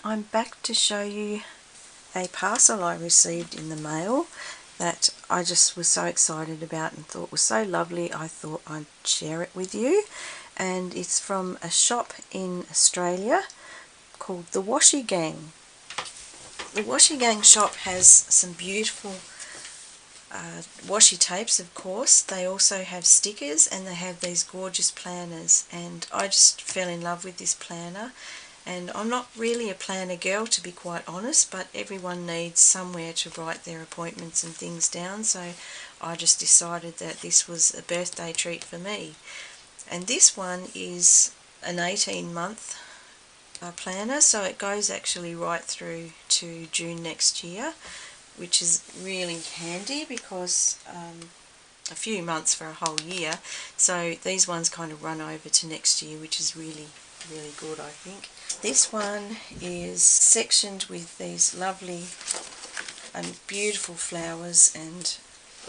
I'm back to show you a parcel I received in the mail that I just was so excited about and thought was so lovely. I thought I'd share it with you, and it's from a shop in Australia called the Washi Gang. The Washi Gang shop has some beautiful washi tapes, of course. They also have stickers and they have these gorgeous planners, and I just fell in love with this planner. And I'm not really a planner girl, to be quite honest, but everyone needs somewhere to write their appointments and things down, so I just decided that this was a birthday treat for me. And this one is an 18-month planner, so it goes actually right through to June next year, which is really handy because a few months for a whole year, so these ones kind of run over to next year, which is really good, I think. This one is sectioned with these lovely and beautiful flowers and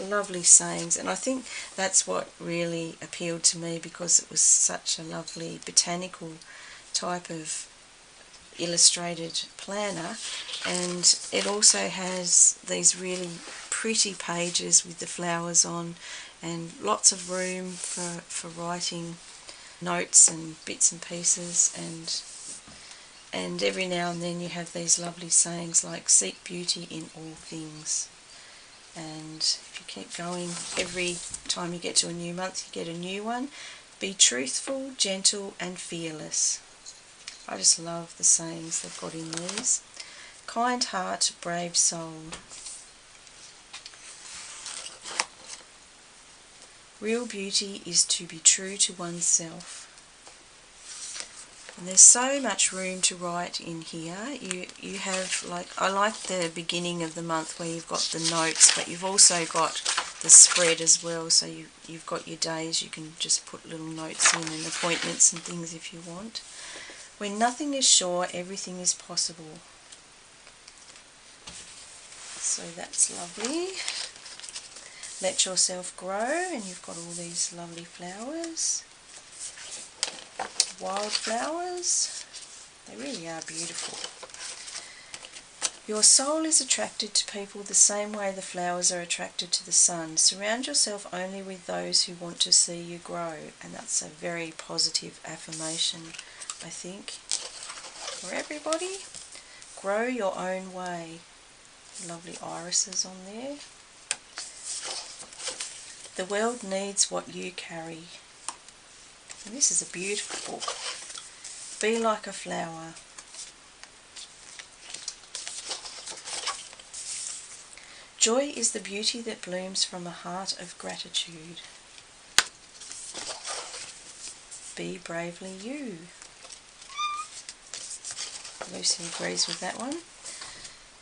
lovely sayings, and I think that's what really appealed to me, because it was such a lovely botanical type of illustrated planner. And it also has these really pretty pages with the flowers on, and lots of room for writing notes and bits and pieces, and every now and then you have these lovely sayings like seek beauty in all things. And if you keep going, every time you get to a new month you get a new one. Be truthful, gentle and fearless. I just love the sayings they've got in these. Kind heart, brave soul. Real beauty is to be true to oneself. And there's so much room to write in here. You have, like, I like the beginning of the month where you've got the notes, but you've also got the spread as well, so you've got your days. You can just put little notes in and appointments and things if you want. When nothing is sure, everything is possible. So that's lovely. Let yourself grow, and you've got all these lovely flowers. Wildflowers. They really are beautiful. Your soul is attracted to people the same way the flowers are attracted to the sun. Surround yourself only with those who want to see you grow. And that's a very positive affirmation, I think, for everybody. Grow your own way. Lovely irises on there. The world needs what you carry. And this is a beautiful book. Be like a flower. Joy is the beauty that blooms from a heart of gratitude. Be bravely you. Lucy agrees with that one.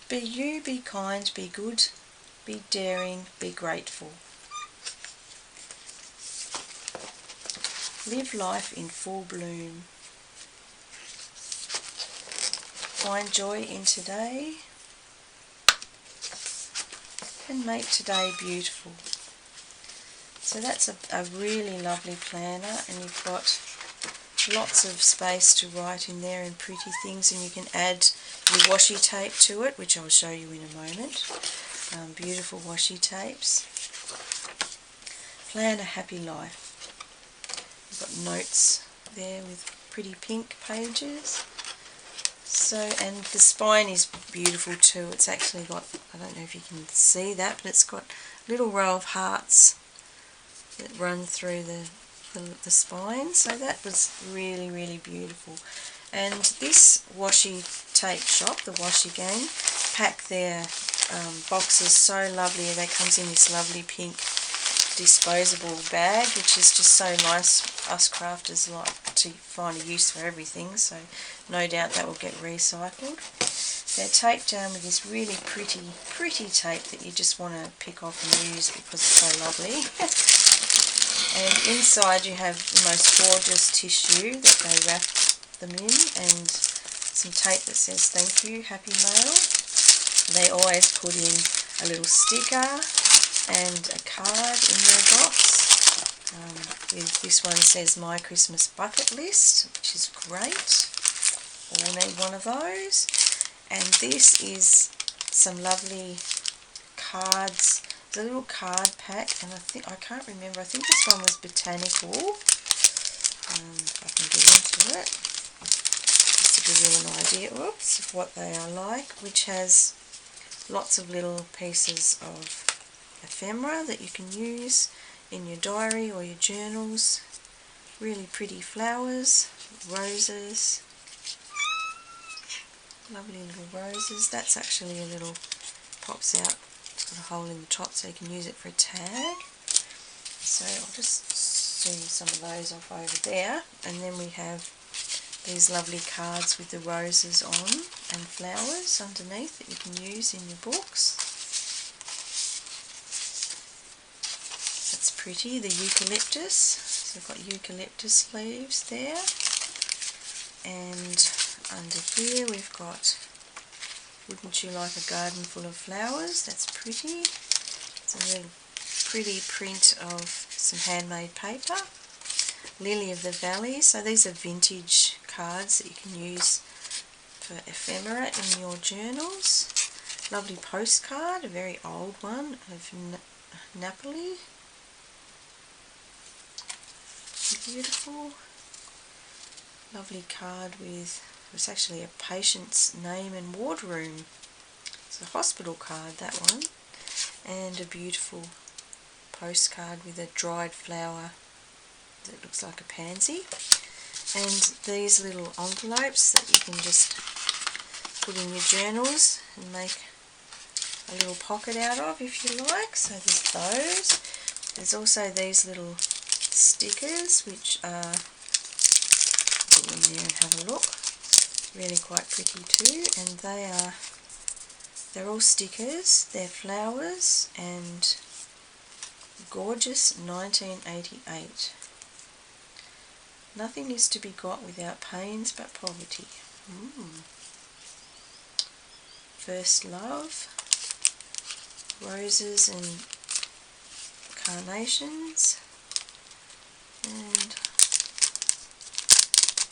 Be you, be kind, be good, be daring, be grateful. Live life in full bloom. Find joy in today and make today beautiful. So that's a really lovely planner, and you've got lots of space to write in there and pretty things, and you can add your washi tape to it, which I'll show you in a moment. Beautiful washi tapes. Plan a happy life. You've got notes there with pretty pink pages. So, and the spine is beautiful too. It's actually got, I don't know if you can see that, but it's got a little row of hearts that run through the spine. So that was really beautiful. And this washi tape shop, the Washi Gang, pack their boxes so lovely. They comes in this lovely pink disposable bag, which is just so nice. Us crafters like to find a use for everything, so no doubt that will get recycled. They're taped down with this really pretty tape that you just want to pick off and use because it's so lovely. And inside you have the most gorgeous tissue that they wrap them in, and some tape that says thank you, happy mail. They always put in a little sticker and a card in their box. This one says my Christmas bucket list, which is great. All need one of those. And this is some lovely cards. It's a little card pack, and I can't remember, I think this one was botanical. If I can get into it, just to give you an idea, oops, of what they are like, which has lots of little pieces of ephemera that you can use in your diary or your journals. Really pretty flowers, roses, lovely little roses. That's actually a little, pops out, it's got a hole in the top so you can use it for a tag. So I'll just zoom some of those off over there, and then we have these lovely cards with the roses on and flowers underneath that you can use in your books. That's pretty, the eucalyptus, so I've got eucalyptus leaves there, and under here we've got Wouldn't You Like a Garden Full of Flowers. That's pretty. It's a little pretty print of some handmade paper. Lily of the Valley, so these are vintage cards that you can use for ephemera in your journals. Lovely postcard, a very old one of Napoli. Beautiful. Lovely card with, it's actually a patient's name and ward room. It's a hospital card, that one. And a beautiful postcard with a dried flower that looks like a pansy. And these little envelopes that you can just put in your journals and make a little pocket out of if you like. So there's those. There's also these little stickers which are, put them there and have a look, really quite pretty too, and they're all stickers, they're flowers and gorgeous 1988. Nothing is to be got without pains but poverty. First love, roses and carnations, and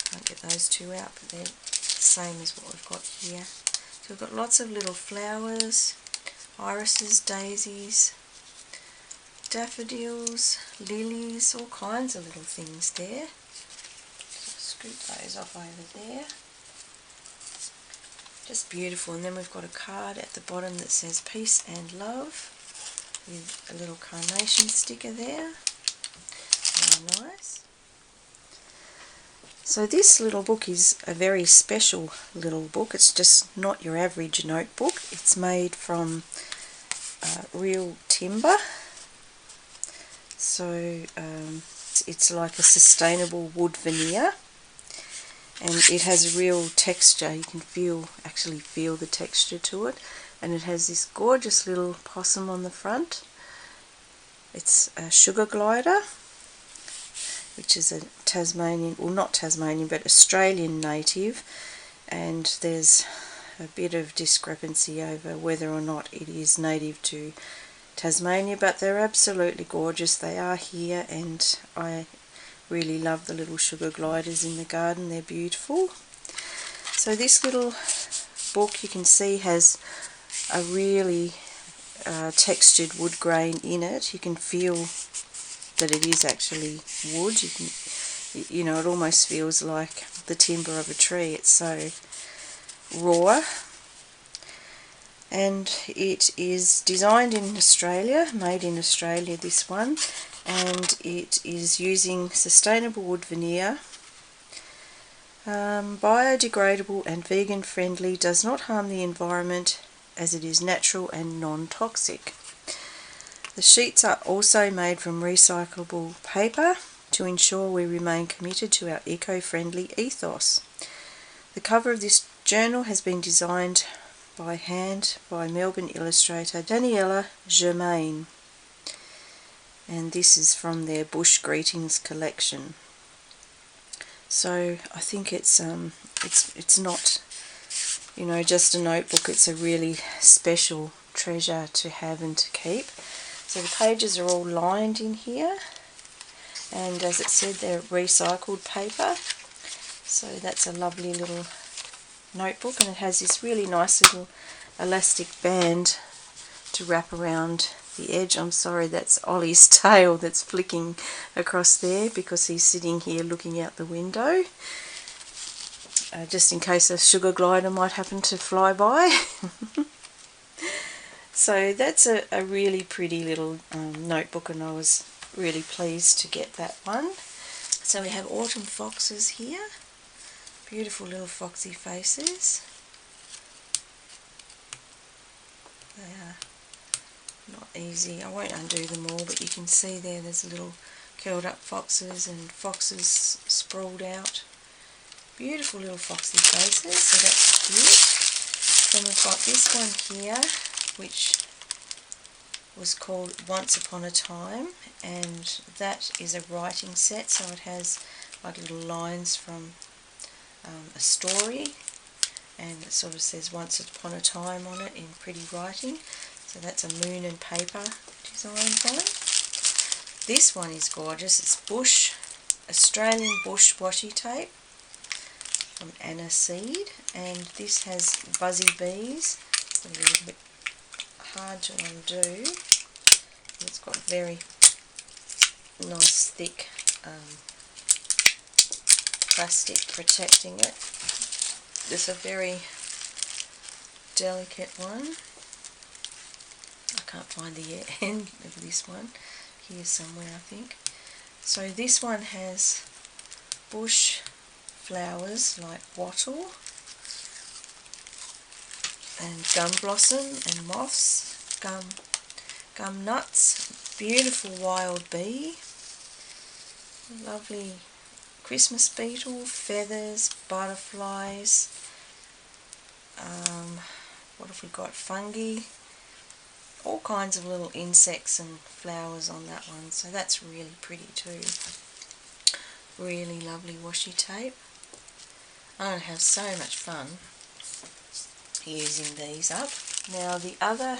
can't get those two out, but they're the same as what we've got here. So we've got lots of little flowers, irises, daisies, daffodils, lilies, all kinds of little things there. So scoop those off over there. Just beautiful. And then we've got a card at the bottom that says peace and love with a little carnation sticker there. Very nice. So this little book is a very special little book. It's just not your average notebook. It's made from real timber. So it's like a sustainable wood veneer, and it has real texture. You can actually feel the texture to it, and it has this gorgeous little possum on the front. It's a sugar glider, which is a Tasmanian, well not Tasmanian, but Australian native, and there's a bit of discrepancy over whether or not it is native to Tasmania, but they're absolutely gorgeous. They are here, and I really love the little sugar gliders in the garden. They're beautiful. So this little book, you can see, has a really textured wood grain in it. You can feel that it is actually wood. You know, it almost feels like the timber of a tree. It's so raw. And it is designed in Australia, made in Australia, this one, and it is using sustainable wood veneer, biodegradable and vegan friendly, does not harm the environment as it is natural and non-toxic. The sheets are also made from recyclable paper to ensure we remain committed to our eco-friendly ethos. The cover of this journal has been designed by hand by Melbourne illustrator Daniela Germain, and this is from their Bush Greetings collection. So I think it's not, you know, just a notebook. It's a really special treasure to have and to keep. So the pages are all lined in here, and as it said, they're recycled paper. So that's a lovely little notebook, and it has this really nice little elastic band to wrap around the edge. I'm sorry, that's Ollie's tail that's flicking across there because he's sitting here looking out the window, just in case a sugar glider might happen to fly by. So that's a really pretty little notebook, and I was really pleased to get that one. So we have autumn foxes here, beautiful little foxy faces. They are not easy. I won't undo them all, but you can see there's little curled up foxes and foxes sprawled out. Beautiful little foxy faces, so that's cute. Then we've got this one here, which was called Once Upon a Time, and that is a writing set, so it has like little lines from a story, and it sort of says Once Upon a Time on it in pretty writing. So that's a moon and paper design one. This one is gorgeous. It's bush, Australian bush washi tape from Anna Seed, and this has buzzy bees. It's a little bit hard to undo. It's got very nice thick plastic protecting it. It's a very delicate one. I can't find the end of this one. Here somewhere, I think. So this one has bush flowers like wattle and gum blossom and moths, gum nuts, beautiful wild bee, lovely Christmas beetle, feathers, butterflies, what have we got, fungi, all kinds of little insects and flowers on that one, so that's really pretty too. Really lovely washi tape. I'm going to have so much fun using these up. Now the other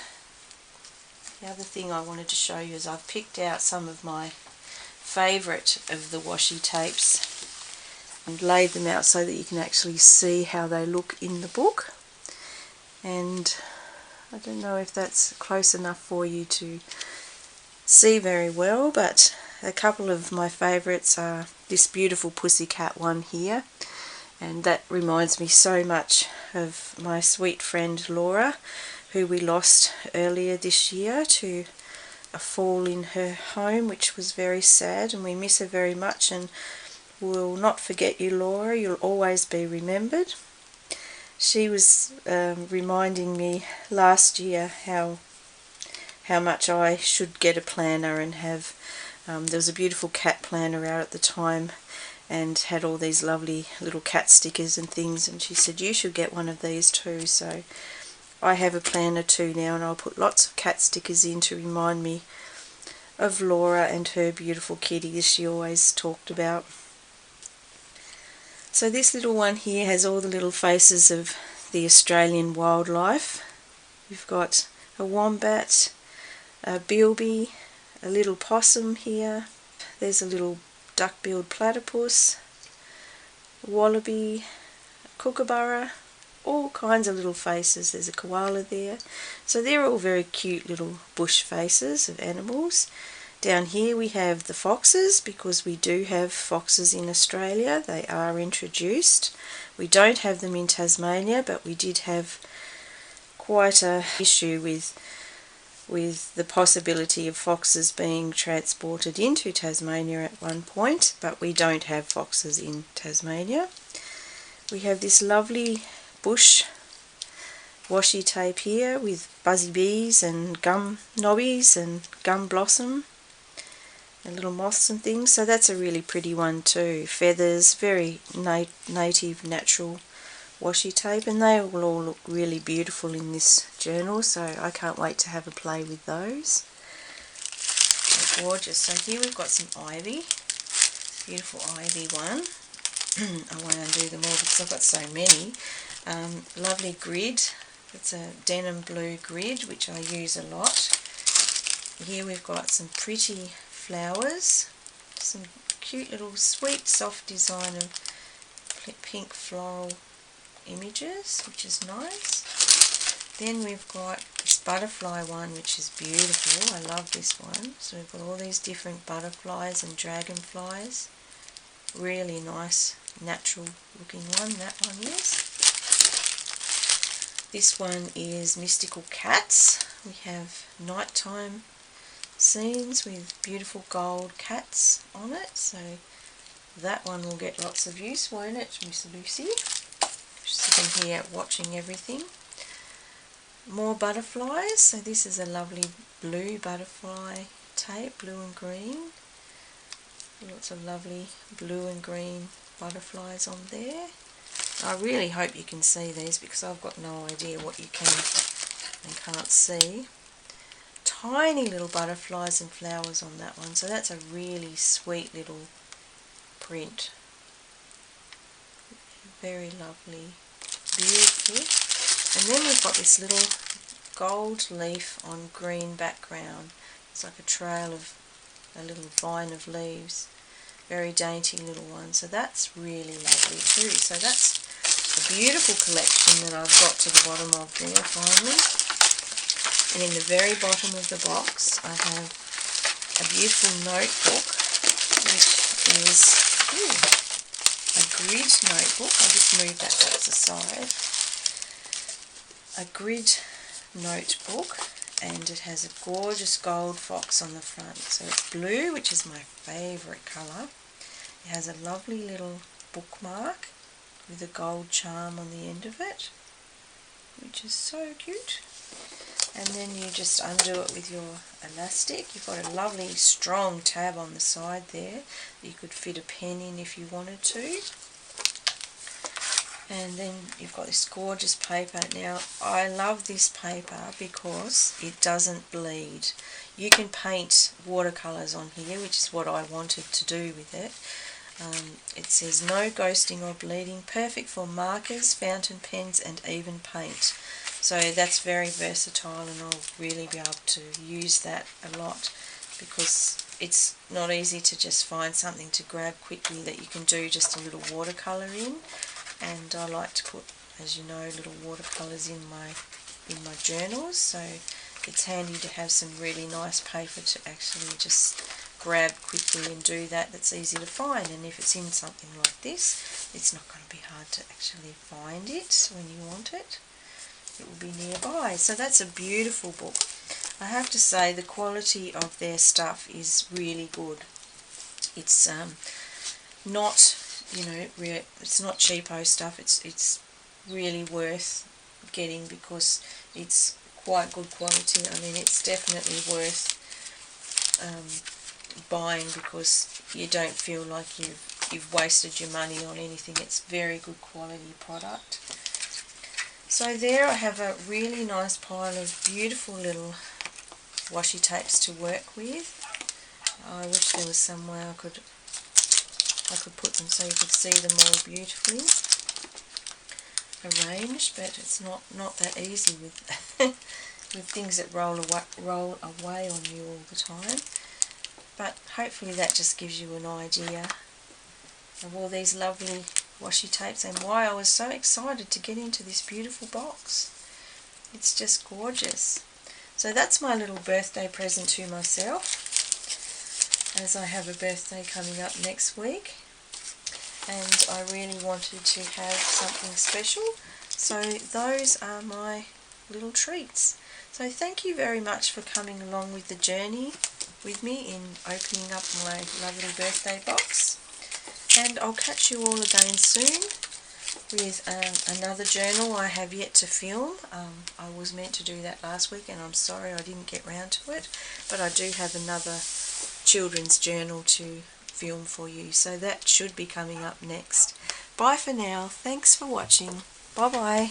thing I wanted to show you is I've picked out some of my favourite of the washi tapes and laid them out so that you can actually see how they look in the book. And I don't know if that's close enough for you to see very well, but a couple of my favourites are this beautiful pussycat one here, and that reminds me so much of my sweet friend Laura, who we lost earlier this year to a fall in her home, which was very sad, and we miss her very much, and we'll not forget you, Laura. You'll always be remembered. She was reminding me last year how much I should get a planner and have, there was a beautiful cat planner out at the time and had all these lovely little cat stickers and things, and she said you should get one of these too. So I have a planner too now, and I'll put lots of cat stickers in to remind me of Laura and her beautiful kitties she always talked about. So this little one here has all the little faces of the Australian wildlife. We've got a wombat, a bilby, a little possum here, there's a little duck-billed platypus, a wallaby, a kookaburra, all kinds of little faces. There's a koala there. So they're all very cute little bush faces of animals. Down here we have the foxes, because we do have foxes in Australia. They are introduced. We don't have them in Tasmania, but we did have quite an issue with the possibility of foxes being transported into Tasmania at one point, but we don't have foxes in Tasmania. We have this lovely bush washi tape here with buzzy bees and gum knobbies and gum blossom and little moths and things, so that's a really pretty one too. Feathers, very native, natural washi tape, and they will all look really beautiful in this journal, so I can't wait to have a play with those. They're gorgeous. So here we've got some ivy, beautiful ivy one. I won't undo them all because I've got so many. Lovely grid. It's a denim blue grid, which I use a lot. Here we've got some pretty flowers, some cute little sweet soft design of pink floral images, which is nice. Then we've got this butterfly one, which is beautiful. I love this one. So we've got all these different butterflies and dragonflies. Really nice, natural looking one, that one is. This one is Mystical Cats. We have nighttime scenes with beautiful gold cats on it. So that one will get lots of use, won't it, Miss Lucy? She's sitting here watching everything. More butterflies. So this is a lovely blue butterfly tape, blue and green. Lots of lovely blue and green butterflies on there. I really hope you can see these because I've got no idea what you can and can't see. Tiny little butterflies and flowers on that one. So that's a really sweet little print. Very lovely. Beautiful. And then we've got this little gold leaf on green background. It's like a trail of a little vine of leaves. Very dainty little one. So that's really lovely too. So that's a beautiful collection that I've got to the bottom of there finally. And in the very bottom of the box I have a beautiful notebook, which is a grid notebook. I'll just move that back to the side. A grid notebook, and it has a gorgeous gold fox on the front. So it's blue, which is my favourite colour. It has a lovely little bookmark with a gold charm on the end of it, which is so cute. And then you just undo it with your elastic. You've got a lovely strong tab on the side there that you could fit a pen in if you wanted to. And then you've got this gorgeous paper. Now I love this paper because it doesn't bleed. You can paint watercolours on here, which is what I wanted to do with it. It says no ghosting or bleeding, perfect for markers, fountain pens and even paint. So that's very versatile, and I'll really be able to use that a lot because it's not easy to just find something to grab quickly that you can do just a little watercolour in. And I like to put, as you know, little watercolours in my journals, so it's handy to have some really nice paper to actually just grab quickly and do that. That's easy to find, and if it's in something like this, it's not going to be hard to actually find it when you want it. It will be nearby. So that's a beautiful book. I have to say the quality of their stuff is really good. It's not, you know, it's not cheapo stuff. It's really worth getting because it's quite good quality. I mean, it's definitely worth buying because you don't feel like you've wasted your money on anything. It's very good quality product. So there I have a really nice pile of beautiful little washi tapes to work with. I wish there was some way I could put them so you could see them all beautifully arranged, but it's not that easy with with things that roll away on you all the time. But hopefully that just gives you an idea of all these lovely washi tapes and why I was so excited to get into this beautiful box. It's just gorgeous. So that's my little birthday present to myself, as I have a birthday coming up next week and I really wanted to have something special. So those are my little treats. So thank you very much for coming along with the journey with me in opening up my lovely birthday box, and I'll catch you all again soon with another journal I have yet to film. I was meant to do that last week and I'm sorry I didn't get round to it, but I do have another children's journal to film for you, so that should be coming up next. Bye for now. Thanks for watching. Bye bye.